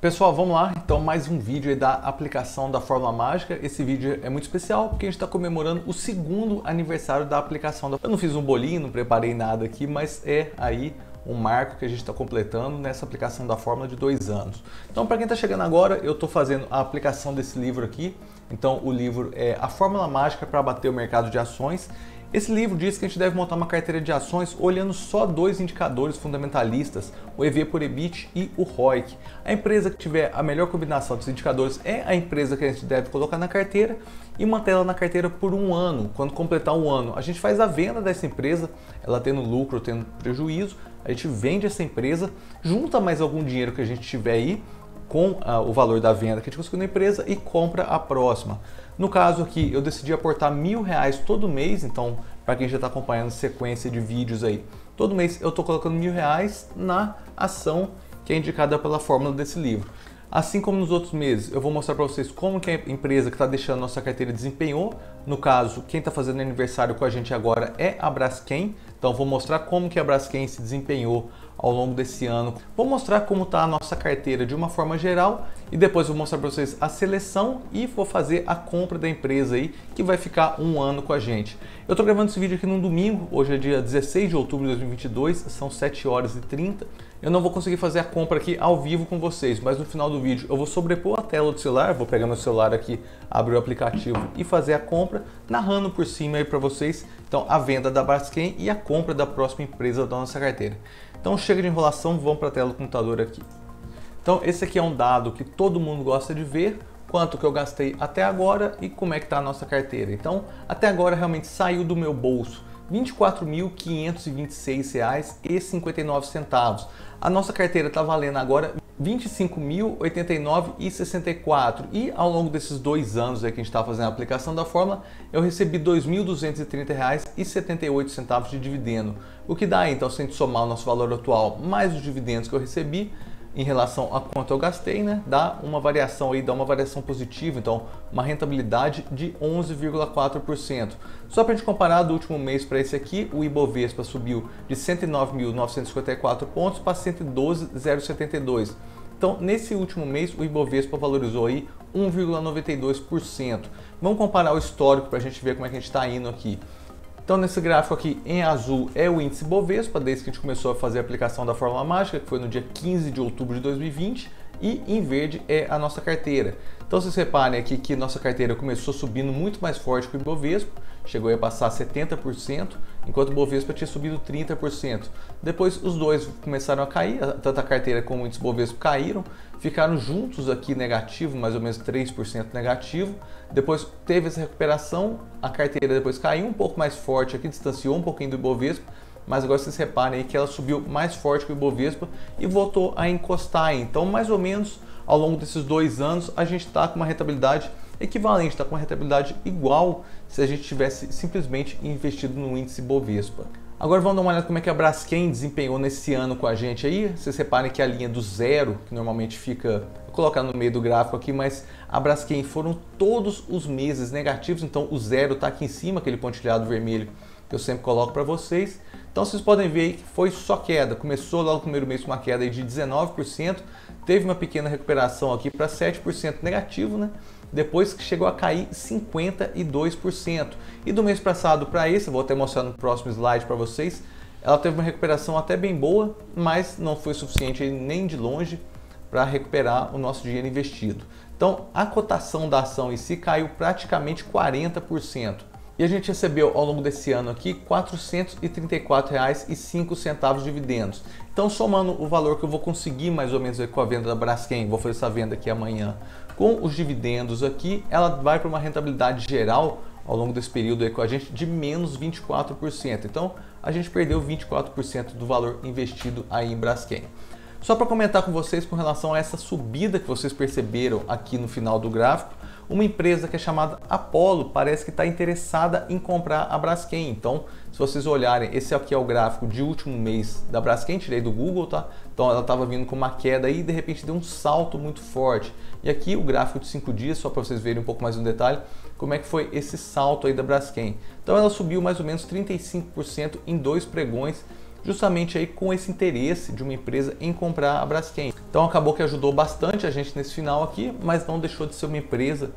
Pessoal, vamos lá. Então, mais um vídeo aí da aplicação da Fórmula Mágica. Esse vídeo é muito especial porque a gente está comemorando o segundo aniversário da aplicação. Eu não fiz um bolinho, não preparei nada aqui, mas é aí um marco que a gente está completando nessa aplicação da Fórmula de 2 anos. Então, para quem está chegando agora, eu estou fazendo a aplicação desse livro aqui. Então, o livro é A Fórmula Mágica para Bater o Mercado de Ações. Esse livro diz que a gente deve montar uma carteira de ações olhando só dois indicadores fundamentalistas, o EV por EBIT e o ROIC. A empresa que tiver a melhor combinação dos indicadores é a empresa que a gente deve colocar na carteira e manter ela na carteira por um ano. Quando completar um ano, a gente faz a venda dessa empresa, ela tendo lucro ou tendo prejuízo, a gente vende essa empresa, junta mais algum dinheiro que a gente tiver aí, com o valor da venda que a gente conseguiu na empresa e compra a próxima. No caso aqui, eu decidi aportar R$1.000 todo mês, então para quem já está acompanhando a sequência de vídeos aí, todo mês eu estou colocando R$1.000 na ação que é indicada pela fórmula desse livro. Assim como nos outros meses, eu vou mostrar para vocês como que a empresa que está deixando nossa carteira desempenhou. No caso, quem está fazendo aniversário com a gente agora é a Braskem. Então, vou mostrar como que a Braskem se desempenhou ao longo desse ano. Vou mostrar como está a nossa carteira de uma forma geral e depois vou mostrar para vocês a seleção e vou fazer a compra da empresa aí, que vai ficar um ano com a gente. Eu estou gravando esse vídeo aqui num domingo, hoje é dia 16 de outubro de 2022, são 7h30. Eu não vou conseguir fazer a compra aqui ao vivo com vocês, mas no final do vídeo eu vou sobrepor a tela do celular, vou pegar meu celular aqui, abrir o aplicativo e fazer a compra, narrando por cima aí para vocês, então, a venda da Braskem e a compra da próxima empresa da nossa carteira. Então, chega de enrolação, vamos para a tela do computador aqui. Então, esse aqui é um dado que todo mundo gosta de ver, quanto que eu gastei até agora e como é que está a nossa carteira. Então, até agora realmente saiu do meu bolso R$ 24.526,59. A nossa carteira está valendo agora R$ 25.089,64 e ao longo desses 2 anos aí que a gente está fazendo a aplicação da fórmula, eu recebi R$ 2.230,78 de dividendo. O que dá então, se a gente somar o nosso valor atual mais os dividendos que eu recebi, em relação a quanto eu gastei, né, dá uma variação aí, dá uma variação positiva, então uma rentabilidade de 11,4%. Só para a gente comparar do último mês para esse aqui, o Ibovespa subiu de 109.954 pontos para 112.072. Então, nesse último mês, o Ibovespa valorizou aí 1,92%. Vamos comparar o histórico para a gente ver como é que a gente está indo aqui. Então, nesse gráfico aqui em azul é o índice Bovespa, desde que a gente começou a fazer a aplicação da Fórmula Mágica, que foi no dia 15 de outubro de 2020, e em verde é a nossa carteira. Então, vocês reparem aqui que nossa carteira começou subindo muito mais forte que o Ibovespa, chegou a passar 70%, enquanto o Bovespa tinha subido 30%. Depois os dois começaram a cair, tanto a carteira como o índice Bovespa caíram, ficaram juntos aqui negativo, mais ou menos 3% negativo. Depois teve essa recuperação, a carteira depois caiu um pouco mais forte aqui, distanciou um pouquinho do Ibovespa, mas agora vocês reparem aí que ela subiu mais forte que o Ibovespa e voltou a encostar. Então, mais ou menos ao longo desses 2 anos, a gente está com uma rentabilidade equivalente, está com uma rentabilidade igual se a gente tivesse simplesmente investido no índice Bovespa. Agora vamos dar uma olhada como é que a Braskem desempenhou nesse ano com a gente aí. Vocês reparem que a linha do zero, que normalmente fica, vou colocar no meio do gráfico aqui, mas a Braskem foram todos os meses negativos, então o zero está aqui em cima, aquele pontilhado vermelho que eu sempre coloco para vocês. Então vocês podem ver aí que foi só queda, começou lá no primeiro mês com uma queda aí de 19%, teve uma pequena recuperação aqui para 7% negativo, né? Depois que chegou a cair 52%. E do mês passado para esse, vou até mostrar no próximo slide para vocês, ela teve uma recuperação até bem boa, mas não foi suficiente nem de longe para recuperar o nosso dinheiro investido. Então a cotação da ação em si caiu praticamente 40%. E a gente recebeu ao longo desse ano aqui R$ 434,05 de dividendos. Então, somando o valor que eu vou conseguir mais ou menos com a venda da Braskem, vou fazer essa venda aqui amanhã, com os dividendos aqui, ela vai para uma rentabilidade geral ao longo desse período aí com a gente de menos 24%. Então, a gente perdeu 24% do valor investido aí em Braskem. Só para comentar com vocês com relação a essa subida que vocês perceberam aqui no final do gráfico, uma empresa que é chamada Apollo parece que está interessada em comprar a Braskem. Então, se vocês olharem, esse aqui é o gráfico de último mês da Braskem, tirei do Google, tá? Então, ela estava vindo com uma queda aí e de repente deu um salto muito forte. E aqui o gráfico de 5 dias, só para vocês verem um pouco mais no detalhe, como é que foi esse salto aí da Braskem. Então, ela subiu mais ou menos 35% em 2 pregões justamente aí com esse interesse de uma empresa em comprar a Braskem. Então acabou que ajudou bastante a gente nesse final aqui, mas não deixou de ser uma empresa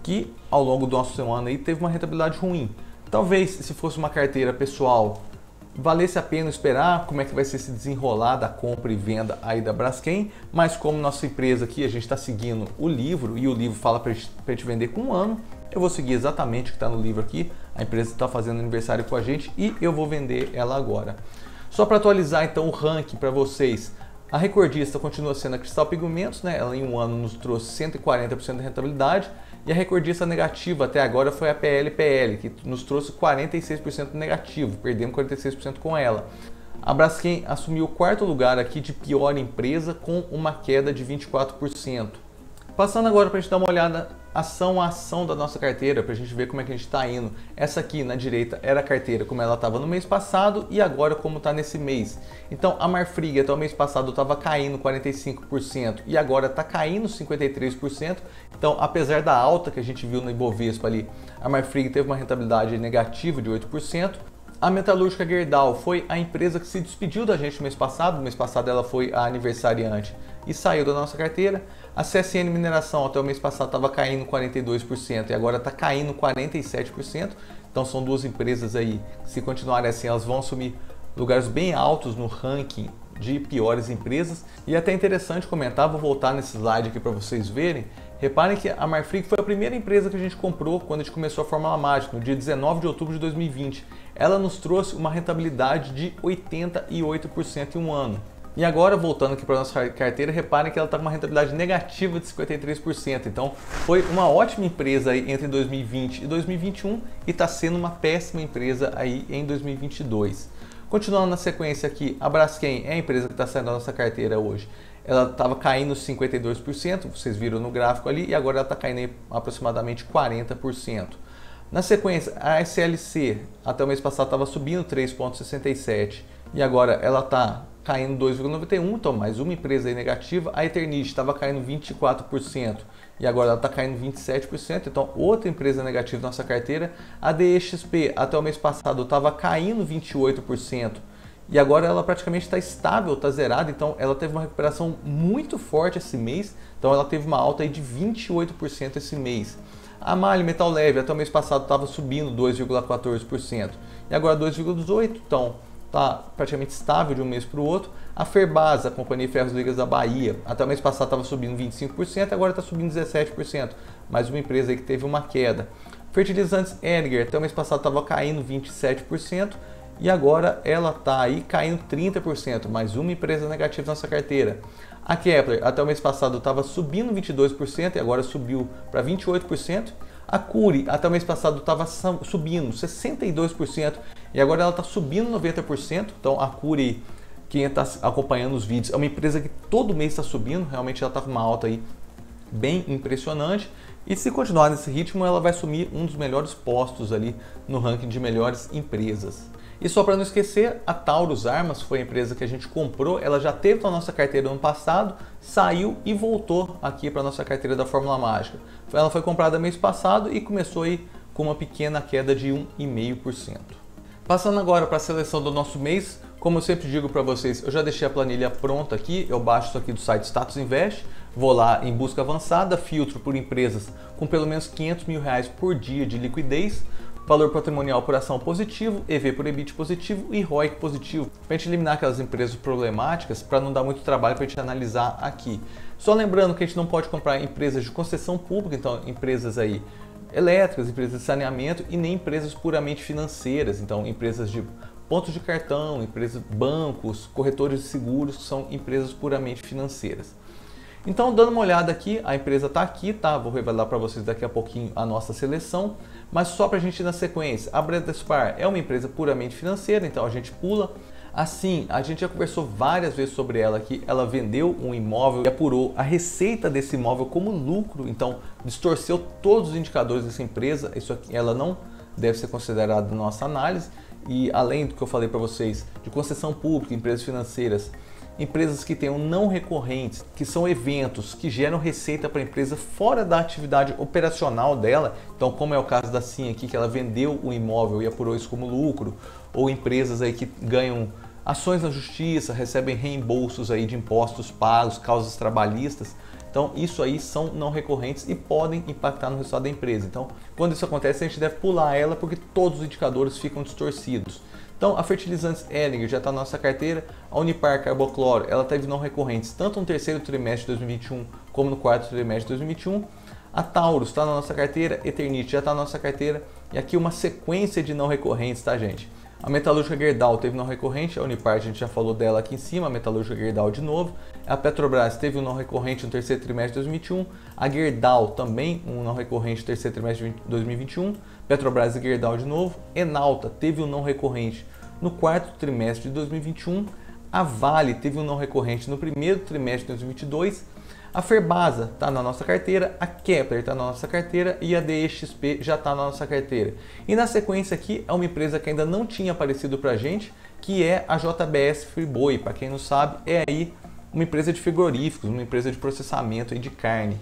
que ao longo do nosso ano aí teve uma rentabilidade ruim. Talvez se fosse uma carteira pessoal, valesse a pena esperar como é que vai ser esse desenrolar da compra e venda aí da Braskem, mas como nossa empresa aqui, a gente está seguindo o livro e o livro fala para a gente vender com 1 ano, eu vou seguir exatamente o que está no livro aqui, a empresa está fazendo aniversário com a gente e eu vou vender ela agora. Só para atualizar então o ranking para vocês, a recordista continua sendo a Cristal Pigmentos, né? Ela em 1 ano nos trouxe 140% de rentabilidade, e a recordista negativa até agora foi a PLPL, que nos trouxe 46% negativo, perdemos 46% com ela. A Braskem assumiu o 4º lugar aqui de pior empresa com uma queda de 24%. Passando agora para a gente dar uma olhada ação a ação da nossa carteira, para a gente ver como é que a gente está indo. Essa aqui na direita era a carteira como ela estava no mês passado e agora como está nesse mês. Então a Marfrig até o mês passado estava caindo 45% e agora está caindo 53%. Então apesar da alta que a gente viu no Ibovespa ali, a Marfrig teve uma rentabilidade negativa de 8%. A Metalúrgica Gerdau foi a empresa que se despediu da gente no mês passado. No mês passado ela foi a aniversariante e saiu da nossa carteira. A CSN Mineração até o mês passado estava caindo 42% e agora está caindo 47%. Então são duas empresas aí que, se continuarem assim, elas vão assumir lugares bem altos no ranking de piores empresas. E é até interessante comentar, vou voltar nesse slide aqui para vocês verem. Reparem que a Marfrig foi a primeira empresa que a gente comprou quando a gente começou a Fórmula Mágica, no dia 19 de outubro de 2020. Ela nos trouxe uma rentabilidade de 88% em 1 ano. E agora, voltando aqui para a nossa carteira, reparem que ela está com uma rentabilidade negativa de 53%. Então, foi uma ótima empresa aí entre 2020 e 2021 e está sendo uma péssima empresa aí em 2022. Continuando na sequência aqui, a Braskem é a empresa que está saindo da nossa carteira hoje. Ela estava caindo 52%, vocês viram no gráfico ali, e agora ela está caindo em aproximadamente 40%. Na sequência, a SLC até o mês passado estava subindo 3,67% e agora ela está caindo 2,91%, então mais uma empresa aí negativa. A Eternit estava caindo 24% e agora ela está caindo 27%, então outra empresa negativa na nossa carteira. A DEXP até o mês passado estava caindo 28%. E agora ela praticamente está estável, está zerada, então ela teve uma recuperação muito forte esse mês, então ela teve uma alta aí de 28% esse mês. A Mali Metal Leve até o mês passado estava subindo 2,14% e agora 2,18%, então está praticamente estável de um mês para o outro. A Ferbasa, a Companhia de Ferros e Ligas da Bahia, até o mês passado estava subindo 25%, agora está subindo 17%, mais uma empresa aí que teve uma queda. Fertilizantes Edgar, até o mês passado estava caindo 27%, e agora ela está aí caindo 30%, mais uma empresa negativa na nossa carteira. A Kepler até o mês passado estava subindo 22% e agora subiu para 28%. A Cury até o mês passado estava subindo 62% e agora ela está subindo 90%. Então a Cury, quem está acompanhando os vídeos, é uma empresa que todo mês está subindo, realmente ela está com uma alta aí bem impressionante. E se continuar nesse ritmo, ela vai assumir um dos melhores postos ali no ranking de melhores empresas. E só para não esquecer, a Taurus Armas foi a empresa que a gente comprou, ela já teve na nossa carteira no ano passado, saiu e voltou aqui para a nossa carteira da Fórmula Mágica. Ela foi comprada mês passado e começou aí com uma pequena queda de 1,5%. Passando agora para a seleção do nosso mês, como eu sempre digo para vocês, eu já deixei a planilha pronta aqui, eu baixo isso aqui do site Status Invest, vou lá em busca avançada, filtro por empresas com pelo menos R$500 mil por dia de liquidez, valor patrimonial por ação positivo, EV por EBIT positivo e ROIC positivo, para a gente eliminar aquelas empresas problemáticas, para não dar muito trabalho para a gente analisar aqui. Só lembrando que a gente não pode comprar empresas de concessão pública, então empresas aí elétricas, empresas de saneamento e nem empresas puramente financeiras, então empresas de pontos de cartão, empresas, bancos, corretores de seguros, que são empresas puramente financeiras. Então, dando uma olhada aqui, a empresa está aqui, tá? Vou revelar para vocês daqui a pouquinho a nossa seleção, mas só para a gente ir na sequência. A Bradespar é uma empresa puramente financeira, então a gente pula. Assim, a gente já conversou várias vezes sobre ela aqui, ela vendeu um imóvel e apurou a receita desse imóvel como lucro, então distorceu todos os indicadores dessa empresa, isso aqui ela não deve ser considerada na nossa análise. E além do que eu falei para vocês, de concessão pública, empresas financeiras, empresas que tenham não recorrentes, que são eventos que geram receita para a empresa fora da atividade operacional dela, então como é o caso da Sim aqui, que ela vendeu o imóvel e apurou isso como lucro, ou empresas aí que ganham ações na justiça, recebem reembolsos aí de impostos pagos, causas trabalhistas. Então isso aí são não recorrentes e podem impactar no resultado da empresa. Então quando isso acontece a gente deve pular ela porque todos os indicadores ficam distorcidos. Então a Fertilizantes Ehlinger já está na nossa carteira, a Unipar Carbocloro ela teve não recorrentes tanto no terceiro trimestre de 2021 como no quarto trimestre de 2021. A Taurus está na nossa carteira, Eternit já está na nossa carteira e aqui uma sequência de não recorrentes, tá gente? A Metalúrgica Gerdau teve não recorrente, a Unipar a gente já falou dela aqui em cima, a Metalúrgica Gerdau de novo. A Petrobras teve um não recorrente no terceiro trimestre de 2021, a Gerdau também um não recorrente no terceiro trimestre de 2021, Petrobras e Gerdau de novo. Enalta teve um não recorrente no quarto trimestre de 2021, a Vale teve um não recorrente no primeiro trimestre de 2022, a Ferbasa está na nossa carteira, a Kepler está na nossa carteira e a DXP já está na nossa carteira. E na sequência aqui é uma empresa que ainda não tinha aparecido para a gente, que é a JBS Friboi. Para quem não sabe, é aí uma empresa de frigoríficos, uma empresa de processamento aí de carne.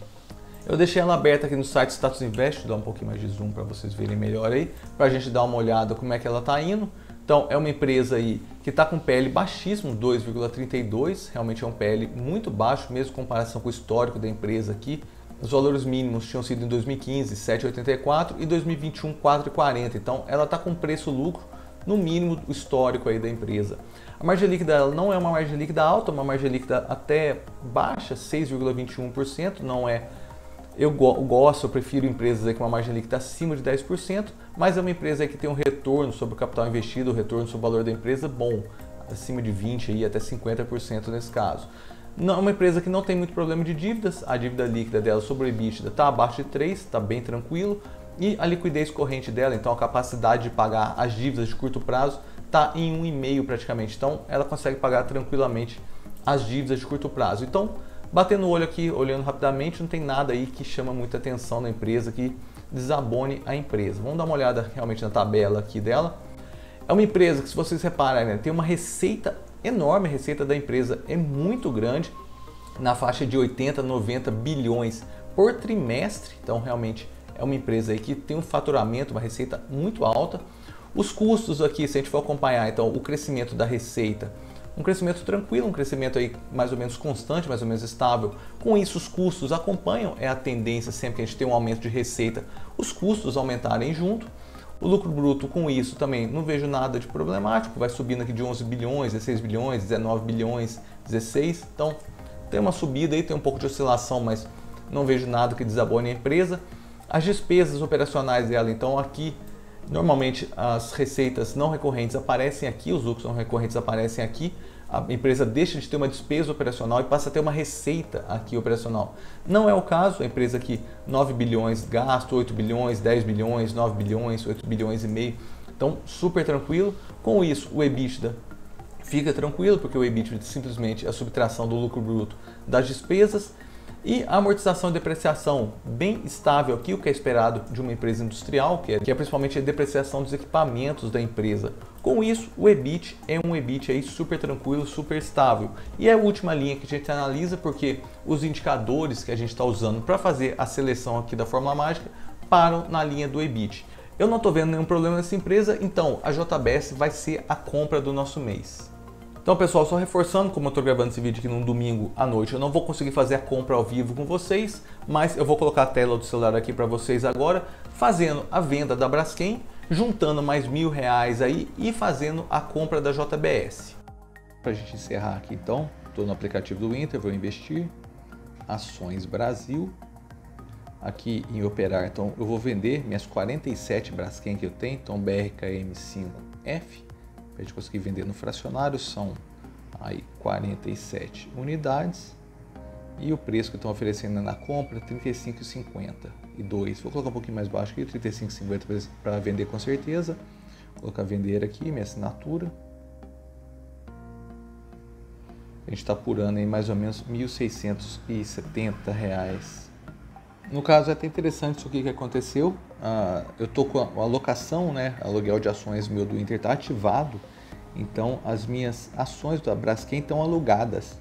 Eu deixei ela aberta aqui no site Status Invest, vou dar um pouquinho mais de zoom para vocês verem melhor aí, para a gente dar uma olhada como é que ela está indo. Então é uma empresa aí que está com PL baixíssimo, 2,32, realmente é um PL muito baixo, mesmo em comparação com o histórico da empresa aqui. Os valores mínimos tinham sido em 2015, 7,84 e 2021, 4,40. Então ela está com preço-lucro no mínimo histórico aí da empresa. A margem líquida ela não é uma margem líquida alta, é uma margem líquida até baixa, 6,21%, não é... Eu prefiro empresas aí com uma margem líquida acima de 10%, mas é uma empresa aí que tem um retorno sobre o capital investido, o retorno sobre o valor da empresa bom, acima de 20% e até 50% nesse caso. Não, é uma empresa que não tem muito problema de dívidas, a dívida líquida dela sobre o EBITDA está abaixo de 3, está bem tranquilo, e a liquidez corrente dela, então a capacidade de pagar as dívidas de curto prazo, está em 1,5 praticamente, então ela consegue pagar tranquilamente as dívidas de curto prazo. Então, batendo o olho aqui, olhando rapidamente, não tem nada aí que chama muita atenção na empresa, que desabone a empresa. Vamos dar uma olhada realmente na tabela aqui dela. É uma empresa que, se vocês repararem, né, tem uma receita enorme, a receita da empresa é muito grande, na faixa de 80, 90 bilhões por trimestre. Então, realmente é uma empresa aí que tem um faturamento, uma receita muito alta. Os custos aqui, se a gente for acompanhar, então, o crescimento da receita, um crescimento tranquilo, um crescimento aí mais ou menos constante, mais ou menos estável. Com isso, os custos acompanham, é a tendência sempre que a gente tem um aumento de receita, os custos aumentarem junto. O lucro bruto com isso também não vejo nada de problemático, vai subindo aqui de 11 bilhões, 16 bilhões, 19 bilhões, 16. Então tem uma subida aí, tem um pouco de oscilação, mas não vejo nada que desabone a empresa. As despesas operacionais dela, então aqui, normalmente as receitas não recorrentes aparecem aqui, os lucros não recorrentes aparecem aqui, a empresa deixa de ter uma despesa operacional e passa a ter uma receita aqui operacional. Não é o caso, a empresa aqui 9 bilhões gasto, 8 bilhões, 10 bilhões, 9 bilhões, 8 bilhões e meio, então super tranquilo. Com isso o EBITDA fica tranquilo, porque o EBITDA simplesmente é a subtração do lucro bruto das despesas. E a amortização e depreciação bem estável aqui, o que é esperado de uma empresa industrial, que é principalmente a depreciação dos equipamentos da empresa. Com isso, o EBIT é um EBIT aí super tranquilo, super estável. E é a última linha que a gente analisa, porque os indicadores que a gente está usando para fazer a seleção aqui da fórmula mágica param na linha do EBIT. Eu não estou vendo nenhum problema nessa empresa, então a JBS vai ser a compra do nosso mês. Então, pessoal, só reforçando, como eu estou gravando esse vídeo aqui num domingo à noite, eu não vou conseguir fazer a compra ao vivo com vocês, mas eu vou colocar a tela do celular aqui para vocês agora, fazendo a venda da Braskem, juntando mais R$1.000 aí e fazendo a compra da JBS. Para a gente encerrar aqui, então, estou no aplicativo do Inter, vou investir, Ações Brasil, aqui em operar, então eu vou vender minhas 47 Braskem que eu tenho, então BRKM5F, para a gente conseguir vender no fracionário, são aí 47 unidades e o preço que estão oferecendo na compra é R$ 35,52. Vou colocar um pouquinho mais baixo aqui, R$ 35,50 para vender com certeza. Vou colocar vender aqui, minha assinatura. A gente está apurando em mais ou menos R$ 1.670. No caso é até interessante isso aqui que aconteceu. Eu estou com a alocação, né, aluguel de ações meu do Inter está ativado, então as minhas ações da Braskem estão alugadas.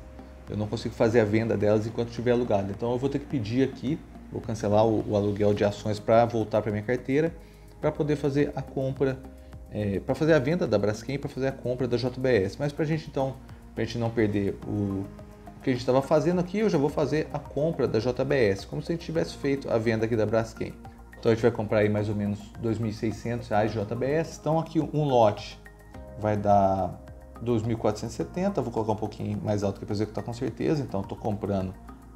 Eu não consigo fazer a venda delas enquanto estiver alugada. Então eu vou ter que pedir aqui, vou cancelar o aluguel de ações para voltar para minha carteira, para poder fazer a compra para fazer a venda da Braskem e para fazer a compra da JBS. Mas para a gente então, para a gente não perder o que a gente estava fazendo aqui, eu já vou fazer a compra da JBS, como se a gente tivesse feito a venda aqui da Braskem. Então a gente vai comprar aí mais ou menos R$ 2.600 de JBS. Então aqui um lote vai dar 2.470, vou colocar um pouquinho mais alto que para executar com certeza. Então estou comprando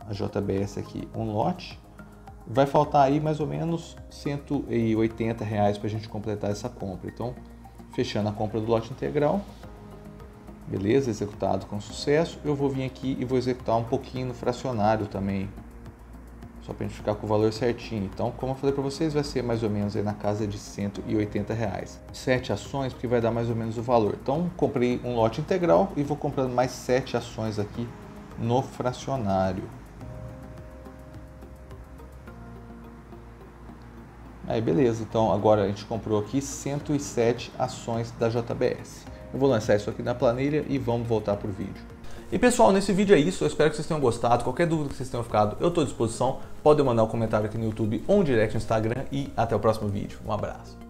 a JBS aqui, um lote. Vai faltar aí mais ou menos R$ 180 para a gente completar essa compra. Então, fechando a compra do lote integral, beleza, executado com sucesso. Eu vou vir aqui e vou executar um pouquinho no fracionário também, só para a gente ficar com o valor certinho. Então, como eu falei para vocês, vai ser mais ou menos aí na casa de R$ 180. 7 ações, porque vai dar mais ou menos o valor. Então, comprei um lote integral e vou comprando mais 7 ações aqui no fracionário. Aí beleza, então agora a gente comprou aqui 107 ações da JBS. Eu vou lançar isso aqui na planilha e vamos voltar para o vídeo. E pessoal, nesse vídeo é isso, eu espero que vocês tenham gostado. Qualquer dúvida que vocês tenham ficado, eu estou à disposição. Podem mandar um comentário aqui no YouTube ou um direct no Instagram e até o próximo vídeo. Um abraço.